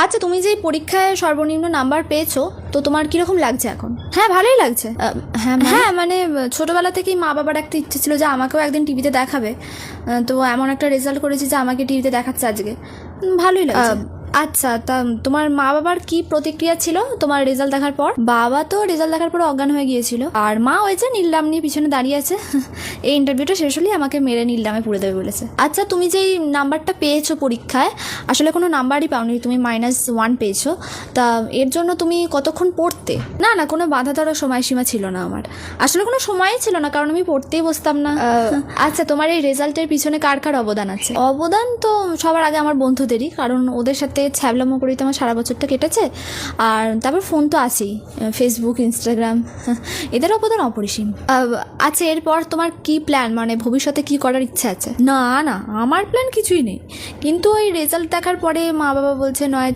আচ্ছা, তুমি যে এই পরীক্ষায় সর্বনিম্ন নাম্বার পেয়েছো, তো তোমার কিরকম লাগছে এখন? হ্যাঁ, ভালোই লাগছে। হ্যাঁ মানে ছোটবেলা থেকেই মা বাবার একটা ইচ্ছে ছিল যে আমাকেও একদিন টিভিতে দেখাবে। তো এমন একটা রেজাল্ট করেছি যে আমাকে টিভিতে দেখাচ্ছে আজকে। ভালোই লাগছে। আচ্ছা, তা তোমার মা বাবার কি প্রতিক্রিয়া ছিল তোমার রেজাল্ট দেখার পর? বাবা তো রেজাল্ট দেখার পর অজ্ঞান হয়ে গিয়েছিল, আর মা ওই যে নীললাম নিয়ে পিছনে দাঁড়িয়ে আছে। এই ইন্টারভিউটা শেষ হলেই আমাকে মেরে নীললামে পুড়ে দেবে বলেছে। আচ্ছা, তুমি যেই নাম্বারটা পেয়েছো পরীক্ষায়, আসলে কোনো নাম্বারই পাওনি, তুমি -1 পেয়েছো। তা এর জন্য তুমি কতক্ষণ পড়তে? না না, কোনো বাধা ধরার সময়সীমা ছিল না আমার, আসলে কোনো সময়ই ছিল না, কারণ আমি পড়তেই বসতাম না। আচ্ছা, তোমার এই রেজাল্টের পিছনে কার কার অবদান আছে? অবদান তো সবার আগে আমার বন্ধুদেরই, কারণ ওদের সাথে ছ্যাবলামো করেই তো আমার সারা বছরটা কেটেছে। আর তারপর ফোন তো আছেই, ফেসবুক, ইনস্টাগ্রাম, এদের অবদান অপরিসীম। আচ্ছা, এরপর তোমার কি প্ল্যান, মানে ভবিষ্যতে কি করার ইচ্ছা আছে? না না, আমার প্ল্যান কিছুই নেই, কিন্তু ওই রেজাল্ট দেখার পরে মা বাবা বলছে নয়